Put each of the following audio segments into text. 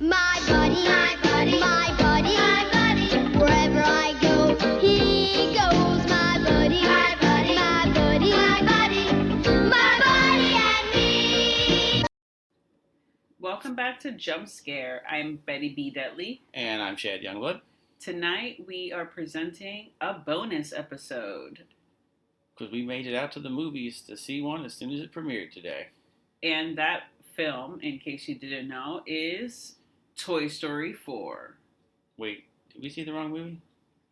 My buddy, my buddy, my buddy, my buddy. Wherever I go, he goes. My buddy, my buddy, my buddy, my buddy and me. Welcome back to Jump Scare. I'm Betty B. Detley. And I'm Chad Youngblood. Tonight we are presenting a bonus episode. Because we made it out to the movies to see one as soon as it premiered today. And that film, in case you didn't know, is Toy Story 4. Wait, did we see the wrong movie?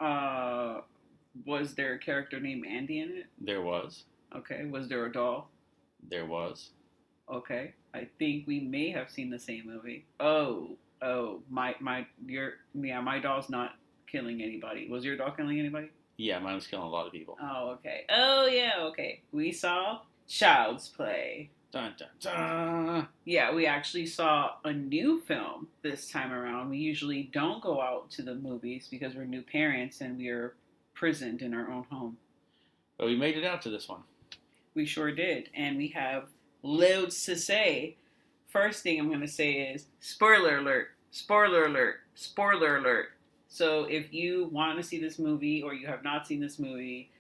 Was there a character named Andy in it? There was. Okay. Was there a doll? There was. Okay. I think we may have seen the same movie. My doll's not killing anybody. Was your doll killing anybody? Yeah, mine was killing a lot of people. Oh, okay. Oh, yeah, okay. We saw Child's Play. Dun, dun, dun. Yeah, we actually saw a new film this time around. We usually don't go out to the movies because we're new parents and we are prisoned in our own home. But we made it out to this one. We sure did. And we have loads to say. First thing I'm going to say is spoiler alert, spoiler alert, spoiler alert. So if you want to see this movie or you have not seen this movie,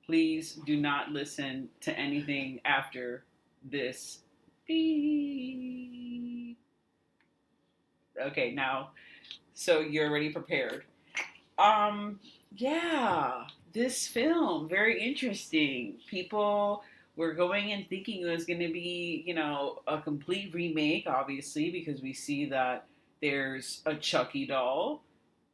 please do not listen to anything after this beep. Okay, now, so you're already prepared. Yeah, this film, very interesting. People were going and thinking it was going to be, a complete remake, obviously, because we see that there's a Chucky doll.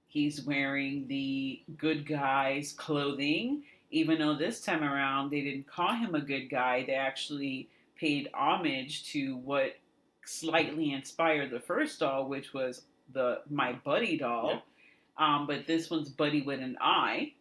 He's wearing the good guy's clothing, even though this time around they didn't call him a good guy. They actually paid homage to what slightly inspired the first doll, which was the My Buddy doll. Yep. But this one's Buddy with an I.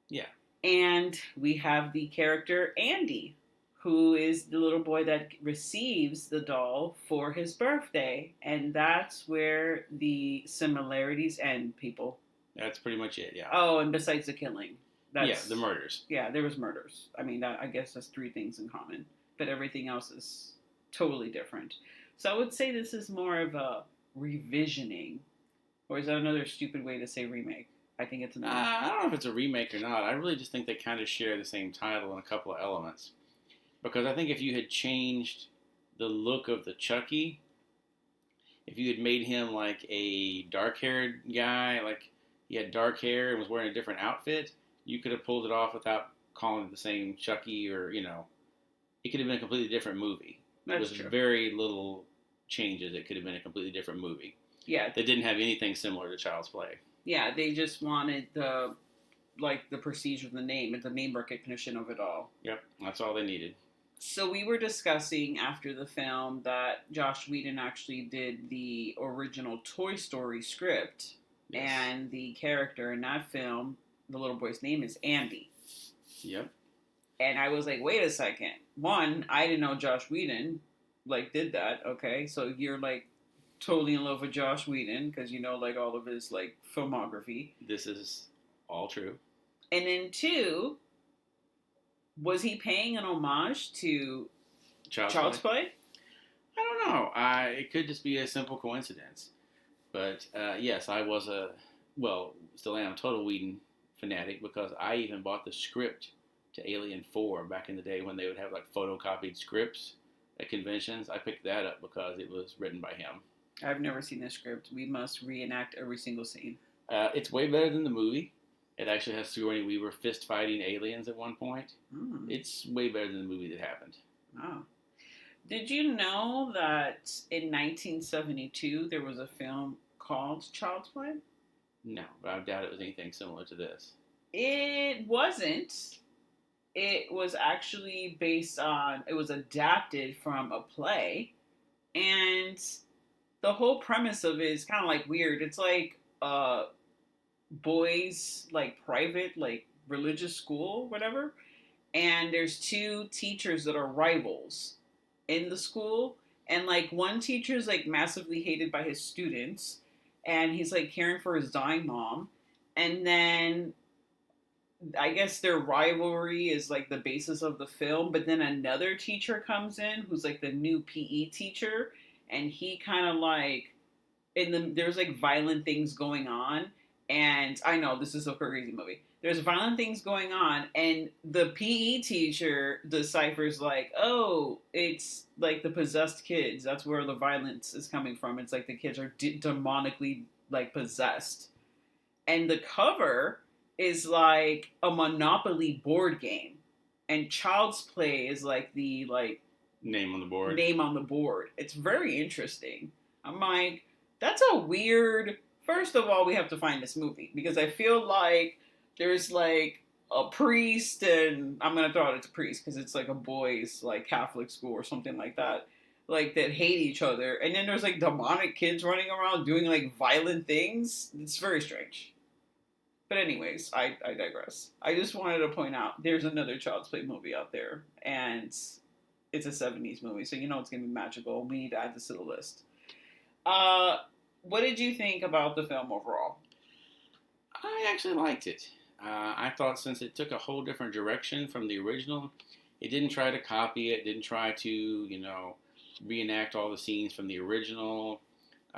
Yeah. And we have the character Andy, who is the little boy that receives the doll for his birthday. And that's where the similarities end, people. That's pretty much it, yeah. Oh, and besides the killing. Yeah, the murders. Yeah, there was murders. I mean, I guess that's three things in common. But everything else is totally different. So I would say this is more of a revisioning. Or is that another stupid way to say remake? I think it's another. I don't know if it's a remake or not. I really just think they kind of share the same title and a couple of elements. Because I think if you had changed the look of the Chucky, if you had made him like a dark-haired guy, like he had dark hair and was wearing a different outfit, you could have pulled it off without calling it the same Chucky or, it could have been a completely different movie. That's With true. very little changes, it could have been a completely different movie. Yeah. They didn't have anything similar to Child's Play. Yeah, they just wanted the prestige of the name and the name recognition of it all. Yep, that's all they needed. So we were discussing after the film that Joss Whedon actually did the original Toy Story script. Yes. And the character in that film, the little boy's name is Andy. Yep. And I was like, wait a second. One, I didn't know Joss Whedon, did that, okay? So you're, totally in love with Joss Whedon because you know, all of his, filmography. This is all true. And then two, was he paying an homage to Child's Play? I don't know. It could just be a simple coincidence. But, yes, I was still am, total Whedon fanatic because I even bought the script to Alien 4 back in the day when they would have, photocopied scripts at conventions. I picked that up because it was written by him. I've never seen the script. We must reenact every single scene. It's way better than the movie. It actually has Sigourney Weaver fist-fighting aliens at one point. It's way better than the movie that happened. Oh. Did you know that in 1972 there was a film called Child's Play? No, but I doubt it was anything similar to this. It wasn't. It was actually it was adapted from a play. And the whole premise of it is kind of weird. It's boys private religious school, whatever, and there's two teachers that are rivals in the school, and one teacher's massively hated by his students, and he's caring for his dying mom, and then I guess their rivalry is the basis of the film, but then another teacher comes in who's the new PE teacher, and he kind of there's like violent things going on, and I know this is a crazy movie. There's violent things going on, and the PE teacher deciphers like, oh, it's like the possessed kids. That's where the violence is coming from. It's like the kids are demonically like possessed, and the cover is like a Monopoly board game, and Child's Play is like the like Name on the board. name on the board. It's very interesting. I'm like, that's a weird. First of all, we have to find this movie because I feel like there's like a priest, and I'm gonna throw it as a priest because it's like a boys like Catholic school or something like that, like that hate each other, and then there's like demonic kids running around doing like violent things. It's very strange. But anyways, I digress. I just wanted to point out there's another Child's Play movie out there, and it's a 70s movie, so you know it's going to be magical. We need to add this to the list. What did you think about the film overall? I actually liked it. I thought since it took a whole different direction from the original, it didn't try to copy it, didn't try to, reenact all the scenes from the original.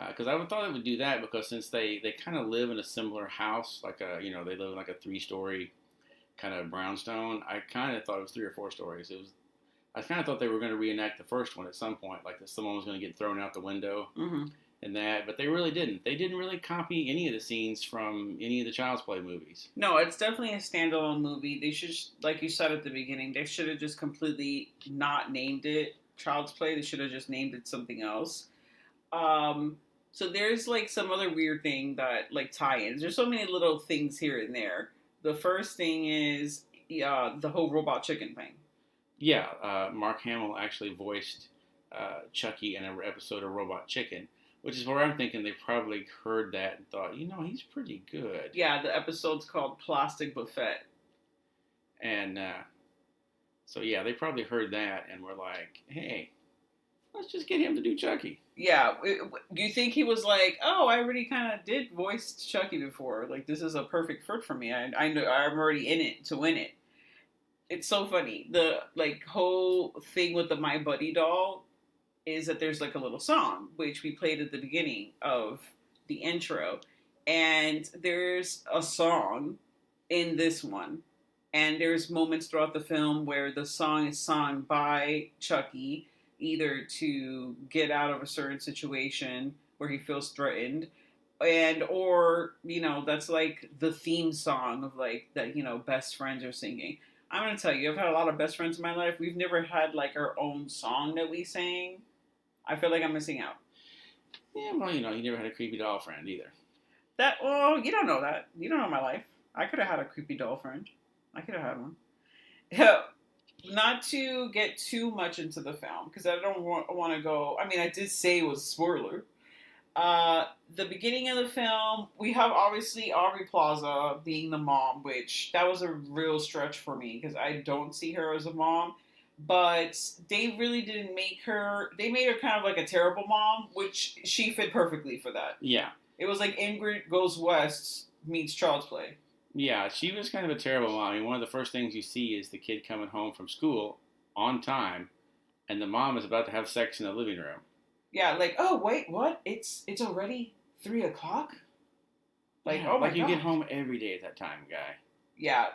Because I thought it would do that because since they kind of live in a similar house, like they live in like a 3-story kind of brownstone. I kind of thought it was 3 or 4 stories. I kind of thought they were going to reenact the first one at some point, like that someone was going to get thrown out the window and that, but they really didn't. They didn't really copy any of the scenes from any of the Child's Play movies. No, it's definitely a standalone movie. They should, like you said at the beginning, they should have just completely not named it Child's Play. They should have just named it something else. So there's like some other weird thing that like tie-ins. There's so many little things here and there. The first thing is the whole robot chicken thing. Yeah, Mark Hamill actually voiced Chucky in an episode of Robot Chicken, which is where I'm thinking they probably heard that and thought, he's pretty good. Yeah, the episode's called Plastic Buffet. And so, yeah, they probably heard that and were like, hey, let's just get him to do Chucky. Yeah, do you think he was like, oh, I already kind of did voice Chucky before. Like, this is a perfect fit for me. I know I'm already in it to win it. It's so funny. The like whole thing with the My Buddy doll is that there's like a little song, which we played at the beginning of the intro. And there's a song in this one. And there's moments throughout the film where the song is sung by Chucky, either to get out of a certain situation where he feels threatened, or that's like the theme song of like that, best friends are singing. I'm going to tell you, I've had a lot of best friends in my life. We've never had like our own song that we sang. I feel like I'm missing out. Yeah, well, you never had a creepy doll friend either. You don't know that. You don't know my life. I could have had a creepy doll friend. I could have had one. Yeah. Not to get too much into the film, because I don't want to go... I mean, I did say it was a spoiler. The beginning of the film, we have obviously Aubrey Plaza being the mom, which that was a real stretch for me, because I don't see her as a mom. But they really didn't make her... They made her kind of like a terrible mom, which she fit perfectly for that. Yeah. It was like Ingrid Goes West meets Child's Play. Yeah, she was kind of a terrible mom. I mean, one of the first things you see is the kid coming home from school on time, and the mom is about to have sex in the living room. Yeah, like, oh, wait, what? It's already 3 o'clock? Like, Yeah, oh my like you God. get home every day at that time, guy. Yeah,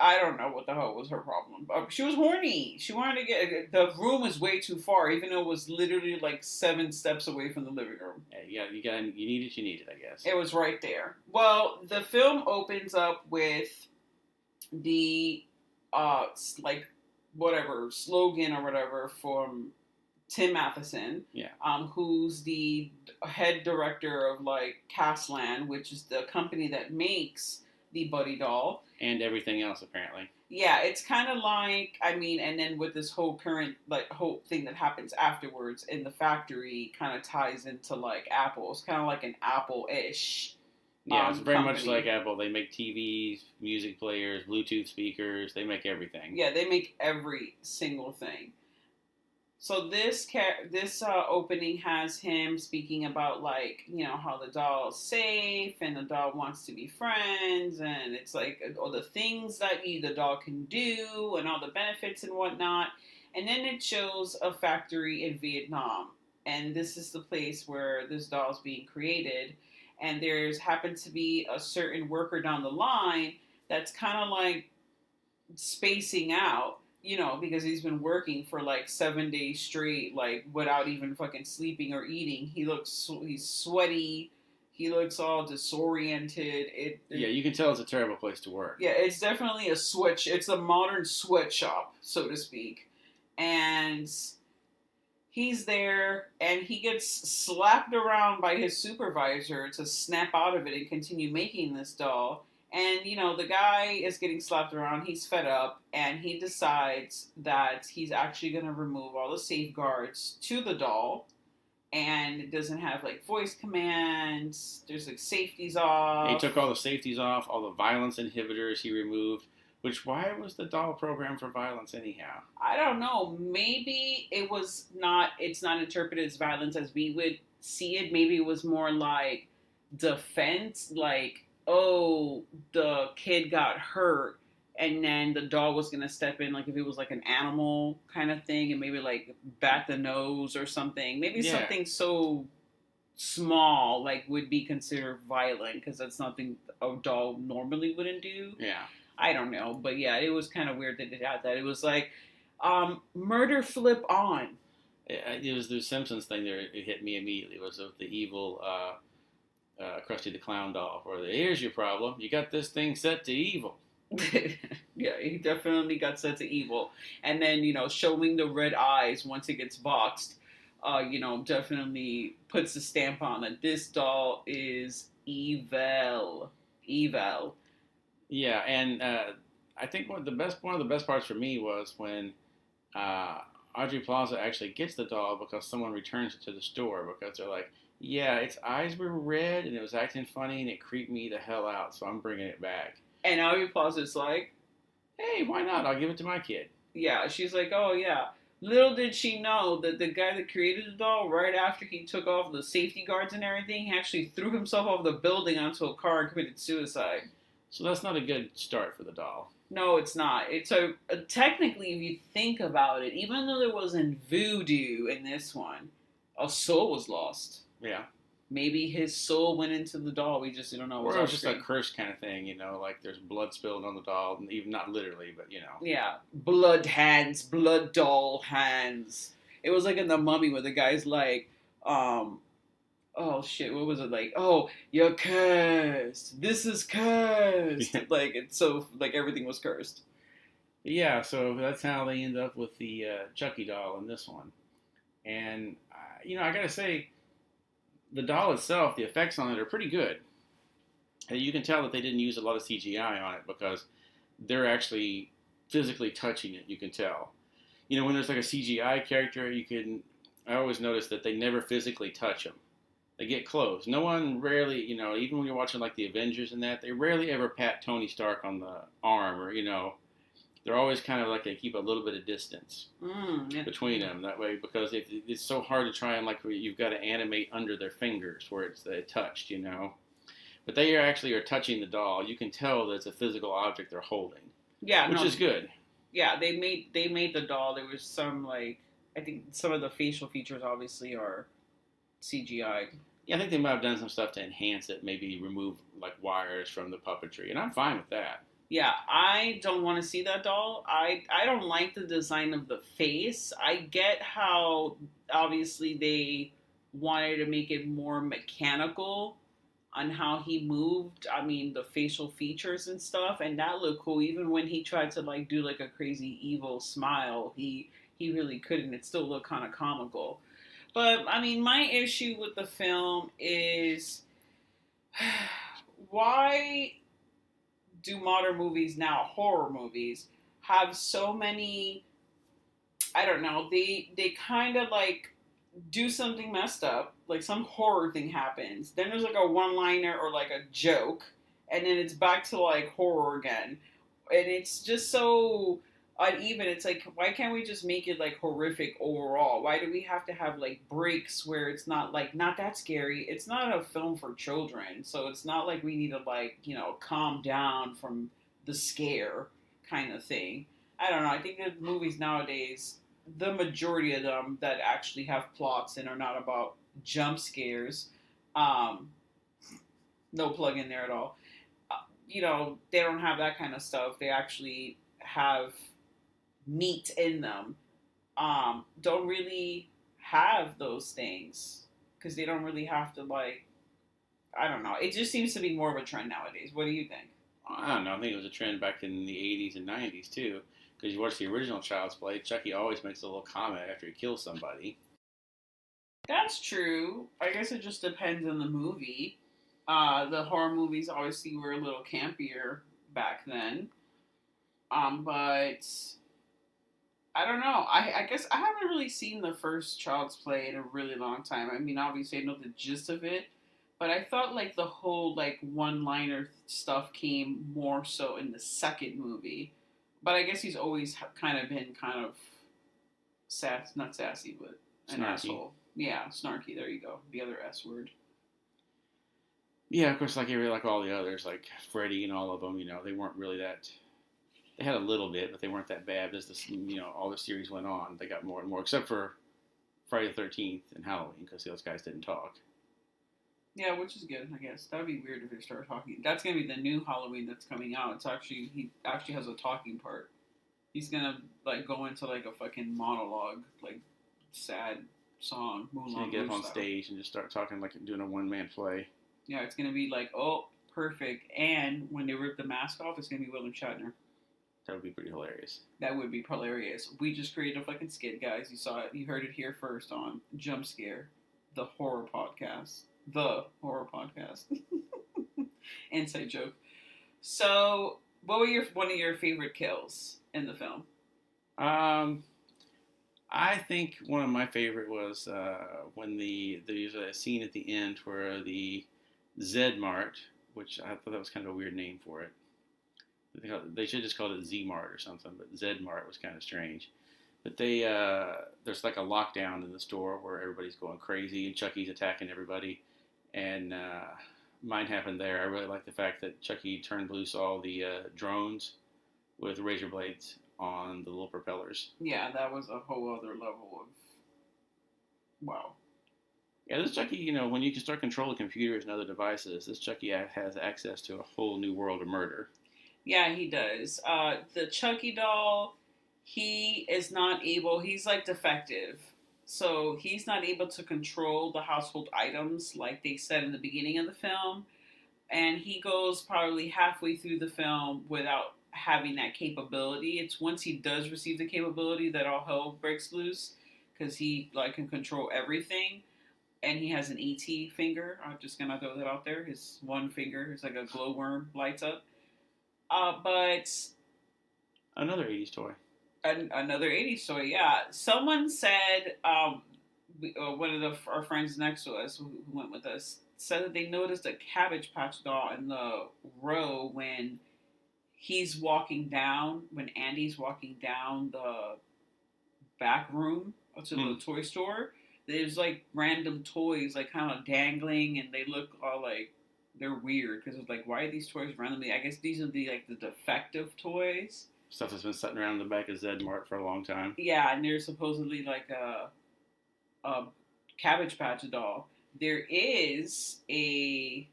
I don't know what the hell was her problem. She was horny. She wanted to get... The room was way too far, even though it was literally like 7 steps away from the living room. Yeah, you need it, I guess. It was right there. Well, the film opens up with the, like, whatever, slogan or whatever from Tim Matheson. Yeah. Who's the head director of, like, Castland, which is the company that makes the Buddy doll. And everything else, apparently. Yeah, it's kind of like, I mean, and then with this whole current, like, whole thing that happens afterwards in the factory kind of ties into, like, Apple. It's kind of like an Apple-ish Yeah, it's very much company. like Apple. They make TVs, music players, Bluetooth speakers. They make everything. Yeah, they make every single thing. So this opening has him speaking about, like, how the doll is safe and the doll wants to be friends, and it's like all the things that the doll can do and all the benefits and whatnot. And then it shows a factory in Vietnam. and this is the place where this doll is being created. And there's happens to be a certain worker down the line that's kind of like spacing out, because he's been working for like 7 days straight, like without even fucking sleeping or eating. He's sweaty. He looks all disoriented. Yeah, you can tell it's a terrible place to work. Yeah, it's definitely it's a modern sweatshop, so to speak. And he's there and he gets slapped around by his supervisor to snap out of it and continue making this doll. And, the guy is getting slapped around. He's fed up and he decides that he's actually going to remove all the safeguards to the doll. And it doesn't have like voice commands. There's like safeties off. He took all the safeties off, all the violence inhibitors he removed. Which, why was the doll programmed for violence anyhow? I don't know. Maybe it's not interpreted as violence as we would see it. Maybe it was more like defense, like, oh, the kid got hurt, and then the doll was going to step in, like if it was like an animal kind of thing, and maybe like bat the nose or something. Maybe something so small, like, would be considered violent, because that's something a doll normally wouldn't do. Yeah. I don't know, but yeah, it was kind of weird that it had that. It was like, murder flip on. It was the Simpsons thing there. It hit me immediately. It was of the evil Krusty the Clown doll. Where here's your problem. You got this thing set to evil. Yeah, he definitely got set to evil. And then, showing the red eyes once it gets boxed, definitely puts a stamp on that this doll is evil. Evil. Yeah, and I think one of the best parts for me was when Audrey Plaza actually gets the doll because someone returns it to the store because they're like, yeah, its eyes were red and it was acting funny and it creeped me the hell out, so I'm bringing it back. And Audrey Plaza's like, hey, why not? I'll give it to my kid. Yeah, she's like, oh yeah. Little did she know that the guy that created the doll, right after he took off the safety guards and everything, he actually threw himself off the building onto a car and committed suicide. So that's not a good start for the doll. No, it's not. It's technically, if you think about it, even though there wasn't voodoo in this one, a soul was lost. Yeah. Maybe his soul went into the doll. We just don't know. Or it was just a curse kind of thing, like there's blood spilled on the doll, and even not literally, but Yeah, blood hands, blood doll hands. It was like in The Mummy where the guy's like, oh shit, what was it like? Oh, you're cursed. This is cursed. Like, it's so, like, everything was cursed. Yeah, so that's how they end up with the Chucky doll in this one. And, I gotta say, the doll itself, the effects on it are pretty good. And you can tell that they didn't use a lot of CGI on it because they're actually physically touching it, you can tell. When there's like a CGI character, I always notice that they never physically touch them. They get close. No one rarely, even when you're watching like the Avengers and that, they rarely ever pat Tony Stark on the arm or, they're always kind of like they keep a little bit of distance between them that way because it's so hard to try and like you've got to animate under their fingers where it's touched, But they actually are touching the doll. You can tell that it's a physical object they're holding. Yeah, which is good. Yeah, they made the doll. There was some I think some of the facial features obviously are CGI. Yeah, I think they might have done some stuff to enhance it, maybe remove like wires from the puppetry, and I'm fine with that. Yeah, I don't want to see that doll. I don't like the design of the face. I get how obviously they wanted to make it more mechanical on how he moved. I mean, the facial features and stuff, and that looked cool. Even when he tried to like do like a crazy evil smile, he really couldn't. It still looked kind of comical. But, I mean, my issue with the film is why do modern movies now, horror movies, have so many, I don't know, they kind of like do something messed up, like some horror thing happens, then there's like a one-liner or like a joke, and then it's back to like horror again, and it's just so uneven. It's like, why can't we just make it like horrific overall? Why do we have to have like breaks where it's not that scary? It's not a film for children, so it's not like we need to like, calm down from the scare kind of thing. I don't know. I think that movies nowadays the majority of them that actually have plots and are not about jump scares. Um, no plug in there at all. They don't have that kind of stuff. They actually have meat in them. Don't really have those things because they don't really have to like. I don't know. It just seems to be more of a trend nowadays. What do you think? I don't know. I think it was a trend back in the 80s and 90s too. Because you watch the original Child's Play, Chucky always makes a little comment after he kills somebody. That's true. I guess it just depends on the movie. The horror movies obviously were a little campier back then. But I don't know. I guess I haven't really seen the first Child's Play in a really long time. I mean, obviously I know the gist of it, but I thought like the whole like one-liner stuff came more so in the second movie. But I guess he's always kind of been kind of not sassy, but an Snarky. asshole. Yeah, snarky. There you go. The other S word. Yeah, of course, like all the others, like Freddy and all of them, they weren't really that. They had a little bit, but they weren't that bad. As all the series went on, they got more and more, except for Friday the 13th and Halloween, because those guys didn't talk. Yeah, which is good, I guess. That would be weird if they start talking. That's gonna be the new Halloween that's coming out. He actually has a talking part. He's gonna like go into like a fucking monologue, like sad song. He's gonna get up on stage and just start talking like doing a one-man play. Yeah, it's gonna be like, oh, perfect. And when they rip the mask off, it's gonna be William Shatner. That would be pretty hilarious. That would be hilarious. We just created a fucking skit, guys. You saw it. You heard it here first on Jump Scare, the horror podcast. The horror podcast. Inside joke. So, what were one of your favorite kills in the film? I think one of my favorite was when there's a scene at the end where the Zed Mart, which I thought that was kind of a weird name for it. They should just call it Z Mart or something, but Zed Mart was kind of strange. But there's like a lockdown in the store where everybody's going crazy and Chucky's attacking everybody. And mine happened there. I really like the fact that Chucky turned loose all the drones with razor blades on the little propellers. Yeah, that was a whole other level of wow. Yeah, this Chucky, when you can start controlling computers and other devices, this Chucky has access to a whole new world of murder. Yeah, he does. The Chucky doll, he is not able, he's like defective. So he's not able to control the household items like they said in the beginning of the film. And he goes probably halfway through the film without having that capability. It's once he does receive the capability that all hell breaks loose because he like can control everything. And he has an ET finger. I'm just going to throw that out there. His one finger is like a glowworm lights up. But another 80s toy. Another 80s toy, yeah. Someone said, one of our friends next to us who went with us, said that they noticed a Cabbage Patch doll in the row when Andy's walking down the back room to the toy store. There's like random toys like kind of dangling and they look all like they're weird because it's like, why are these toys randomly? I guess these are the defective toys. Stuff that's been sitting around in the back of Zed Mart for a long time. Yeah, and they're supposedly like a Cabbage Patch doll. There is a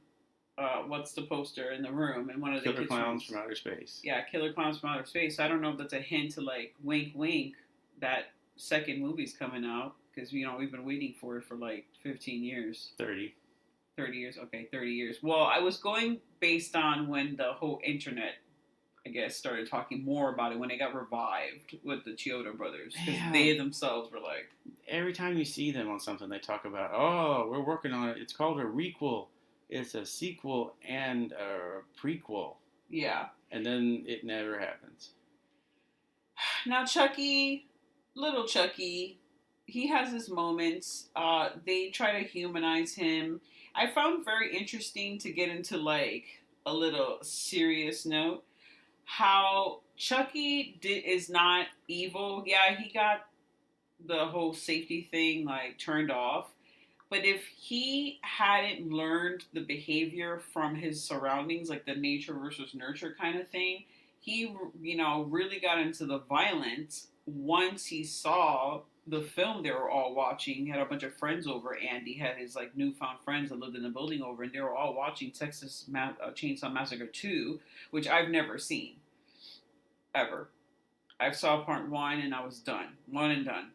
what's the poster in the room in one of the Killer Clowns from Outer Space. Yeah, Killer Clowns from Outer Space. I don't know if that's a hint to like wink wink that second movie's coming out because we've been waiting for it for like 15 years. 30 years. Okay, 30 years. Well, I was going based on when the whole internet, I guess, started talking more about it when it got revived with the Chiodo brothers. Because they themselves were like... Every time you see them on something, they talk about, oh, we're working on it. It's called a requel. It's a sequel and a prequel. Yeah. And then it never happens. Now, little Chucky, he has his moments. They try to humanize him. I found very interesting to get into like a little serious note how Chucky is not evil. Yeah, he got the whole safety thing like turned off, but if he hadn't learned the behavior from his surroundings, like the nature versus nurture kind of thing, he really got into the violence once he saw the film they were all watching, he had a bunch of friends over. Andy had his like newfound friends that lived in the building over, and they were all watching Chainsaw Massacre 2, which I've never seen ever. I saw part one and I was done, one and done,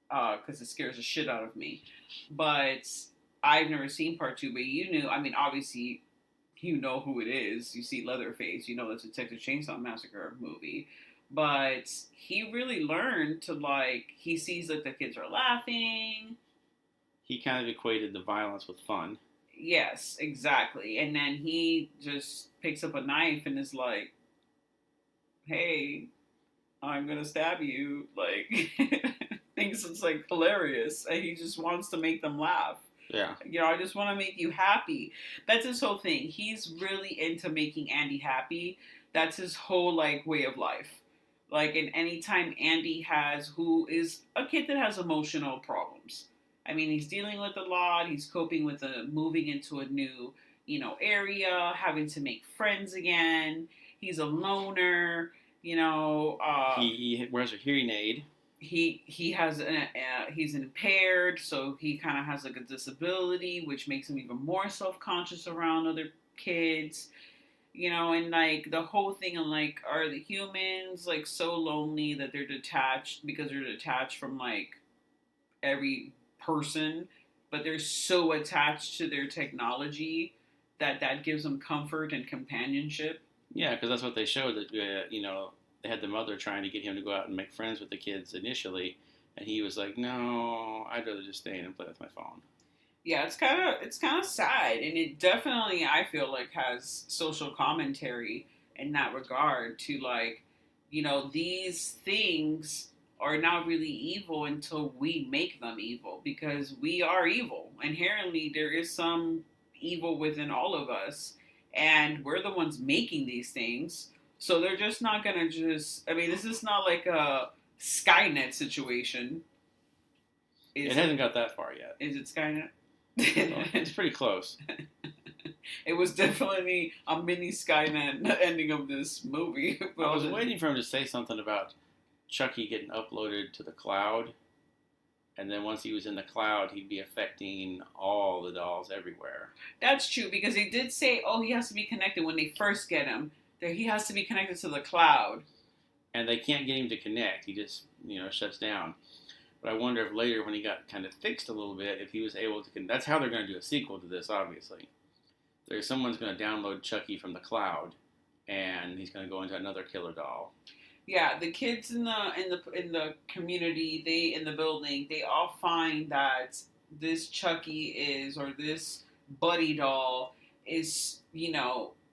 because it scares the shit out of me. But I've never seen part two. But you knew, I mean, obviously, you know who it is. You see Leatherface, you know that's a Texas Chainsaw Massacre movie. But he really learned to like. He sees that the kids are laughing. He kind of equated the violence with fun. Yes, exactly. And then he just picks up a knife and is like, "Hey, I'm gonna stab you." Like, thinks it's like hilarious, and he just wants to make them laugh. Yeah. You know, I just want to make you happy. That's his whole thing. He's really into making Andy happy. That's his whole like way of life. Like, and anytime Andy who is a kid that has emotional problems. I mean, he's dealing with a lot. He's coping with moving into a new, area, having to make friends again. He's a loner. He wears a hearing aid. He has he's impaired, so he kind of has like a disability, which makes him even more self-conscious around other kids. And like the whole thing of like, are the humans like so lonely that they're detached because they're detached from like every person, but they're so attached to their technology that gives them comfort and companionship. Yeah, because that's what they showed, that they had the mother trying to get him to go out and make friends with the kids initially, and he was like, "No, I'd rather just stay in and play with my phone." Yeah, it's kind of sad, and it definitely, I feel like, has social commentary in that regard to like, these things are not really evil until we make them evil, because we are evil. Inherently, there is some evil within all of us, and we're the ones making these things. So they're just not gonna I mean, this is not like a Skynet situation. It hasn't got that far yet. Is it Skynet? Well, it's pretty close. It was definitely a mini Skynet ending of this movie. I was waiting for him to say something about Chucky getting uploaded to the cloud, and then once he was in the cloud, he'd be affecting all the dolls everywhere. That's true, because they did say, he has to be connected when they first get him. That he has to be connected to the cloud. And they can't get him to connect. He just, shuts down. But I wonder if later, when he got kind of fixed a little bit, if he was able to. That's how they're going to do a sequel to this, obviously. Someone's going to download Chucky from the cloud, and he's going to go into another killer doll. Yeah, the kids in the community, in the building, they all find that this Chucky or this Buddy doll is,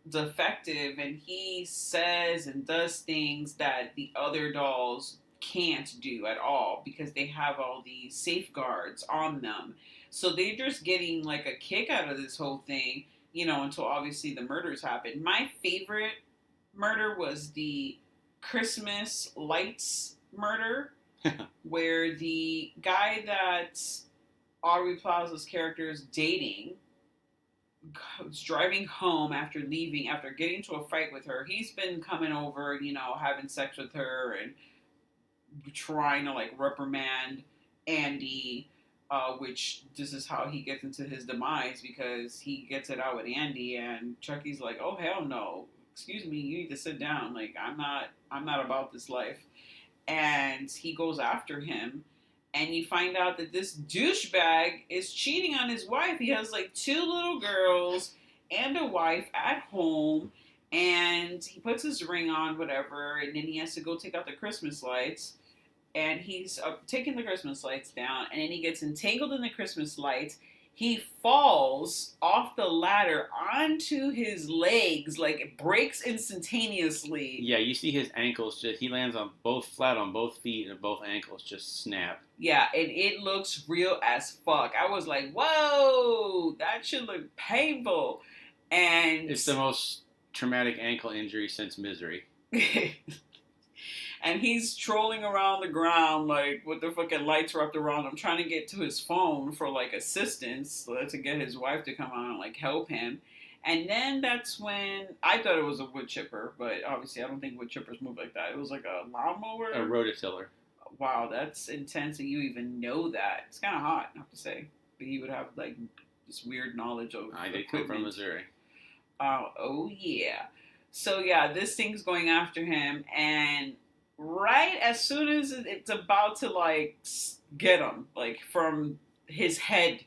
defective, and he says and does things that the other dolls can't do at all because they have all these safeguards on them. So they're just getting like a kick out of this whole thing, until obviously the murders happen. My favorite murder was the Christmas lights murder, where the guy that Aubrey Plaza's character is dating was driving home after getting into a fight with her. He's been coming over, having sex with her and trying to like reprimand Andy, which this is how he gets into his demise, because he gets it out with Andy, and Chucky's like, "Oh hell no, excuse me, you need to sit down. Like, I'm not about this life." And he goes after him, and you find out that this douchebag is cheating on his wife. He has like 2 little girls and a wife at home, and he puts his ring on, whatever, and then he has to go take out the Christmas lights, and he's taking the Christmas lights down, and then he gets entangled in the Christmas lights. He falls off the ladder onto his legs, like it breaks instantaneously. Yeah, you see his ankles he lands flat on both feet, and both ankles just snap. Yeah, and it looks real as fuck. I was like, whoa, that should look painful. And it's the most traumatic ankle injury since Misery. And he's trolling around the ground, like, with the fucking lights wrapped around him, trying to get to his phone for, like, assistance, to get his wife to come on and, like, help him. And then that's when I thought it was a wood chipper, but obviously I don't think wood chippers move like that. It was like a lawnmower. A rototiller. Wow, that's intense that you even know that. It's kind of hot, I have to say. But you would have like this weird knowledge of I did come from equipment. Missouri. Oh yeah. So yeah, this thing's going after him, and right as soon as it's about to like get him, like from his head,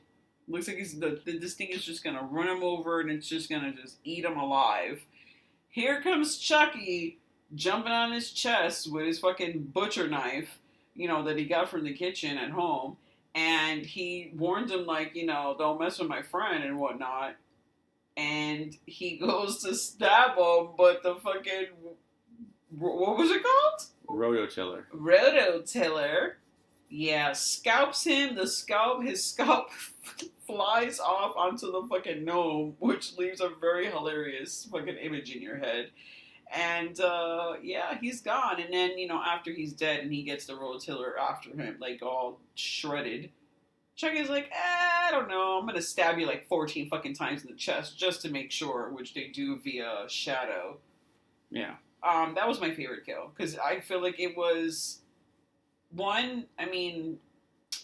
looks like this thing is just gonna run him over, and it's just gonna just eat him alive. Here comes Chucky jumping on his chest with his fucking butcher knife, that he got from the kitchen at home. And he warns him, like, don't mess with my friend and whatnot. And he goes to stab him, but the fucking, what was it called? Rototiller. Rototiller. Yeah, scalps him. His scalp flies off onto the fucking gnome, which leaves a very hilarious fucking image in your head. And yeah, he's gone. And then after he's dead, and he gets the rototiller after him, like all shredded. Chucky's like, I don't know. I'm gonna stab you like 14 fucking times in the chest just to make sure, which they do via shadow. Yeah. That was my favorite kill because I feel like it was one. I mean,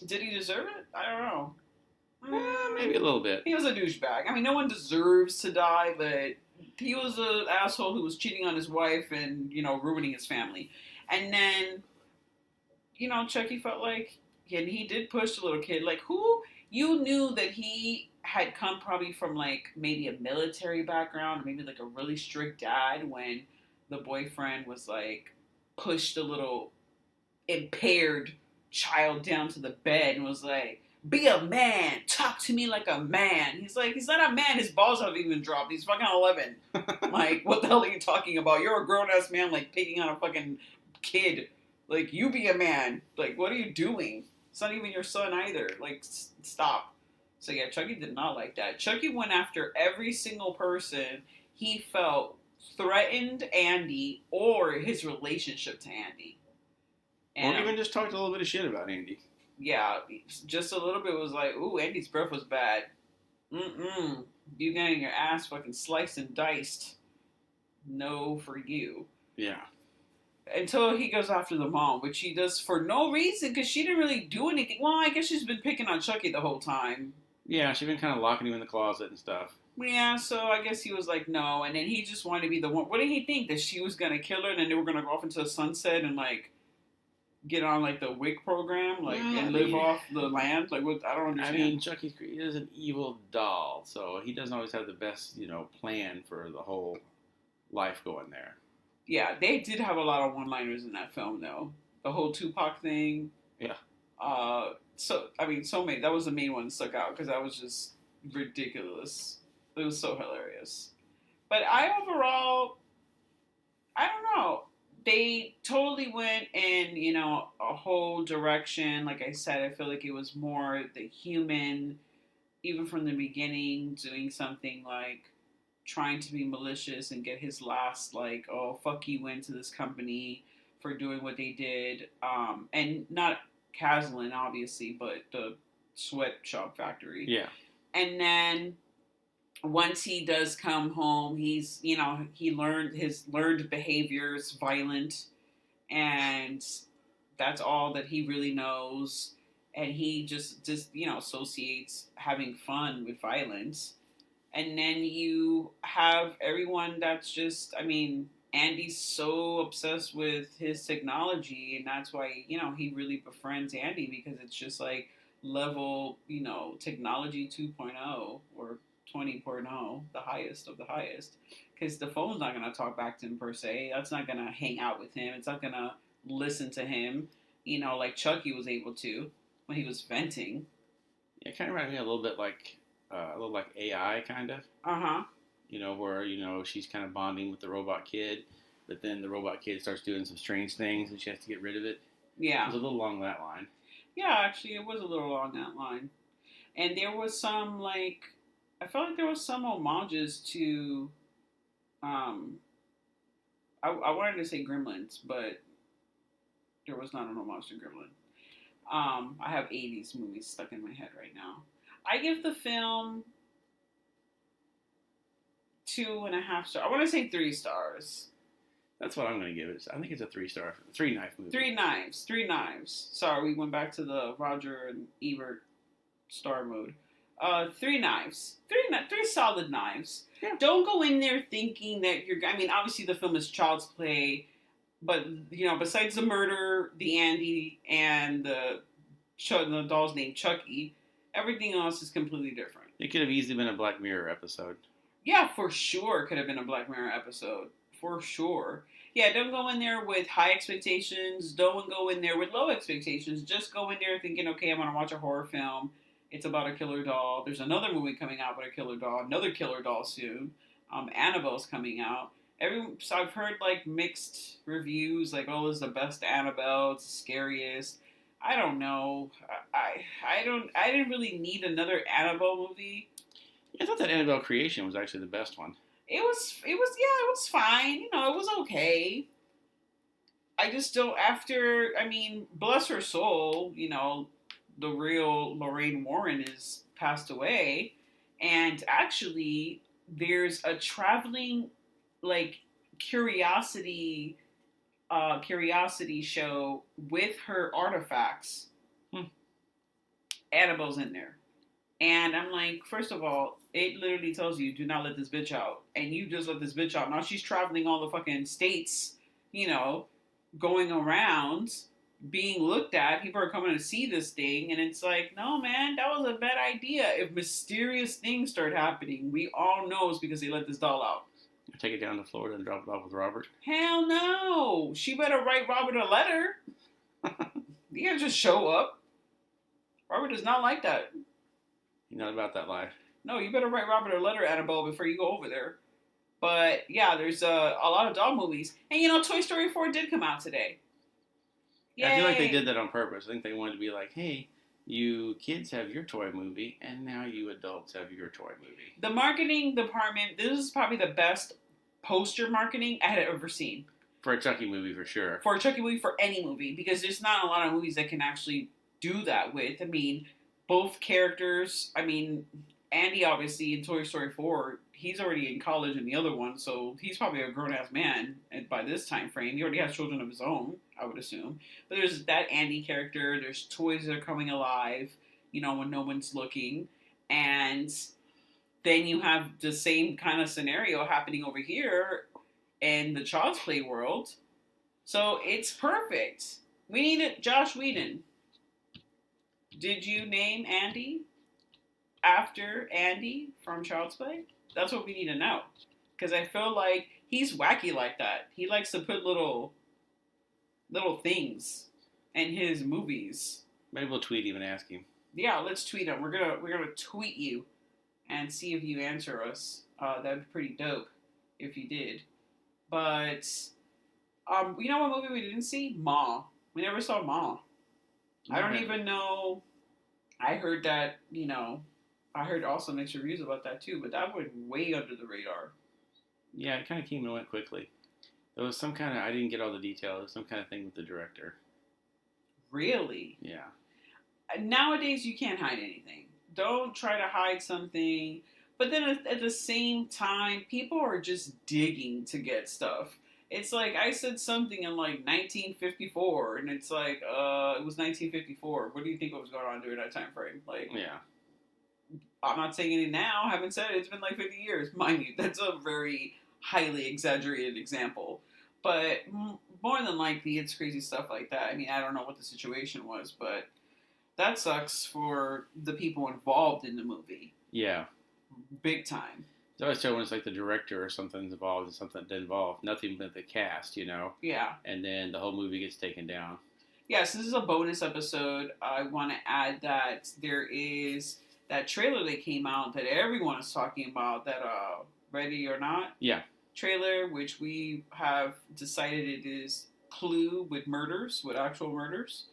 did he deserve it? I don't know. Maybe a little bit. He was a douchebag. I mean, no one deserves to die, but he was an asshole who was cheating on his wife and ruining his family. And then, Chucky felt like, and he did push the little kid. Like, who you knew that he had come probably from like maybe a military background, maybe like a really strict dad when the boyfriend was like pushed the little impaired child down to the bed and was like, be a man, talk to me like a man. He's like, he's not a man, his balls haven't even dropped, he's fucking 11. Like, what the hell are you talking about? You're a grown-ass man, like, picking on a fucking kid. Like, you be a man. Like, what are you doing? It's not even your son either. Like, stop. So yeah, Chucky did not like that. Chucky went after every single person he felt threatened Andy or his relationship to Andy. And, or even just talked a little bit of shit about Andy. Yeah, just a little bit was like, ooh, Andy's breath was bad. You getting your ass fucking sliced and diced. No for you. Yeah. Until he goes after the mom, which he does for no reason, because she didn't really do anything. Well, I guess she's been picking on Chucky the whole time. Yeah, she's been kind of locking him in the closet and stuff. Yeah, so I guess he was like, no, and then he just wanted to be the one. What did he think? That she was going to kill her, and then they were going to go off into the sunset and, like, get on, like, the WIC program, like, and live off the land? Like, what? I don't understand. I mean, Chucky is an evil doll, so he doesn't always have the best, plan for the whole life going there. Yeah, they did have a lot of one-liners in that film, though. The whole Tupac thing. Yeah. So many. That was the main one that stuck out, because that was just ridiculous. It was so hilarious. But I don't know. They totally went in, a whole direction. Like I said, I feel like it was more the human, even from the beginning, doing something like trying to be malicious and get his last, like, oh, fuck you into this company for doing what they did. And not Caslin, obviously, but the sweatshop factory. Yeah. And then once he does come home, he's, he learned his learned behaviors, violent, and that's all that he really knows. And he just associates having fun with violence. And then you have everyone that's just, Andy's so obsessed with his technology, and that's why, he really befriends Andy, because it's just like level, technology 2.0 or 20.0, the highest of the highest. Because the phone's not going to talk back to him per se. That's not going to hang out with him. It's not going to listen to him, like Chucky was able to when he was venting. Yeah, it kind of reminds me a little like AI, kind of. Uh-huh. Where, she's kind of bonding with the robot kid, but then the robot kid starts doing some strange things and she has to get rid of it. Yeah. It was a little along that line. Yeah, actually, it was a little along that line. And there was some, like, I felt like there was some homages to, I wanted to say Gremlins, but there was not an homage to Gremlin. I have 80s movies stuck in my head right now. I give the film 2.5 stars. I want to say 3 stars. That's what I'm going to give it. I think it's a 3 knife movie. Three knives. Sorry, we went back to the Roger and Ebert star mode. Three knives. Three solid knives. Yeah. Don't go in there thinking that you're. I mean, obviously the film is child's play, but besides the murder, the Andy, and the doll's name Chucky, everything else is completely different. It could have easily been a Black Mirror episode. Yeah, for sure, could have been a Black Mirror episode. For sure. Yeah, don't go in there with high expectations. Don't go in there with low expectations. Just go in there thinking, okay, I'm going to watch a horror film. It's about a killer doll. There's another movie coming out with a killer doll. Another killer doll soon. Annabelle's coming out. So I've heard like mixed reviews, like, oh, it's the best Annabelle. It's the scariest. I don't know. I didn't really need another Annabelle movie. I thought that Annabelle Creation was actually the best one. It was fine. It was okay. I just don't, bless her soul, the real Lorraine Warren is passed away. And actually, there's a traveling, like, curiosity show with her artifacts. Annabelle's in there. And I'm like, first of all, it literally tells you, do not let this bitch out. And you just let this bitch out. Now she's traveling all the fucking states, going around, being looked at. People are coming to see this thing. And it's like, no, man, that was a bad idea. If mysterious things start happening, we all know it's because they let this doll out. Take it down to Florida and drop it off with Robert? Hell no. She better write Robert a letter. You can't just show up. Robert does not like that. He's not about that life. No, you better write Robert a letter, Annabelle, before you go over there. But, yeah, there's a lot of doll movies. And, Toy Story 4 did come out today. Yay. I feel like they did that on purpose. I think they wanted to be like, hey, you kids have your toy movie, and now you adults have your toy movie. The marketing department, this is probably the best poster marketing I had ever seen. For a Chucky movie, for sure. For a Chucky movie, for any movie. Because there's not a lot of movies that can actually do that with. Both characters, Andy, obviously, in Toy Story 4, he's already in college in the other one, so he's probably a grown-ass man by this time frame. He already has children of his own, I would assume. But there's that Andy character. There's toys that are coming alive, when no one's looking. And then you have the same kind of scenario happening over here in the Child's Play world. So it's perfect. We need it. Josh Whedon. Did you name Andy after Andy from Child's Play? That's what we need to know. Because I feel like he's wacky like that. He likes to put little things in his movies. Maybe we'll tweet him and ask him. Yeah, let's tweet him. We're gonna tweet you and see if you answer us. That'd be pretty dope if you did. But you know what movie we didn't see? Ma. We never saw Ma. I don't even know. I heard that, I heard also mixed reviews about that too, but that went way under the radar. Yeah, it kind of came and went quickly. There was some kind of, I didn't get all the details, some kind of thing with the director. Really? Yeah. Nowadays, you can't hide anything. Don't try to hide something. But then at the same time, people are just digging to get stuff. It's like, I said something in like 1954, and it's like, it was 1954. What do you think was going on during that time frame? Like, yeah. I'm not saying it now. I haven't said it. It's been like 50 years. Mind you, that's a very highly exaggerated example. But more than likely, it's crazy stuff like that. I don't know what the situation was, but that sucks for the people involved in the movie. Yeah. Big time. It's always so when it's like the director or something's involved and something that involved nothing but the cast, Yeah. And then the whole movie gets taken down. Yes, this is a bonus episode. I want to add that there is that trailer that came out that everyone is talking about, that Ready or Not trailer, which we have decided it is Clue with actual murders.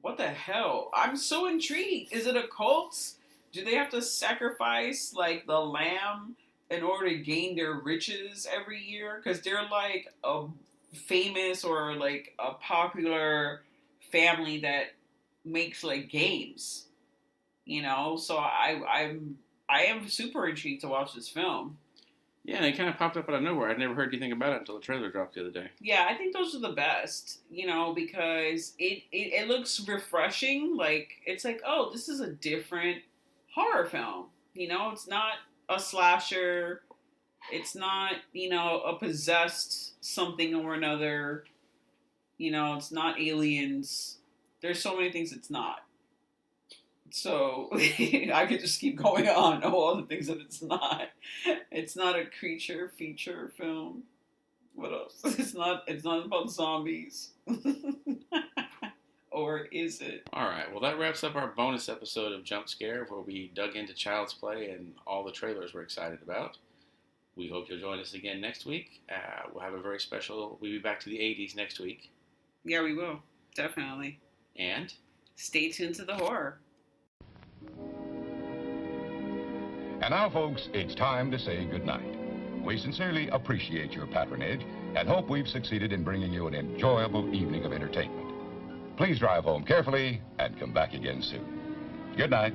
What the hell? I'm so intrigued. Is it a cult? Do they have to sacrifice, like, the lamb in order to gain their riches every year? Because they're, like, a famous or, like, a popular family that makes, like, games. So I am super intrigued to watch this film. Yeah, and it kind of popped up out of nowhere. I'd never heard anything about it until the trailer dropped the other day. Yeah, I think those are the best, because it looks refreshing. Like, it's like, oh, this is a different horror film. It's not a slasher. It's not, a possessed something or another. It's not aliens. There's so many things it's not. So I could just keep going on all the things that it's not. It's not a creature feature film. What else? It's not about zombies. Or is it? All right. Well, that wraps up our bonus episode of Jump Scare, where we dug into Child's Play and all the trailers we're excited about. We hope you'll join us again next week. We'll have a very special. We'll be back to the 80s next week. Yeah, we will. Definitely. And stay tuned to the horror. And now, folks, it's time to say goodnight. We sincerely appreciate your patronage and hope we've succeeded in bringing you an enjoyable evening of entertainment. Please drive home carefully and come back again soon. Good night.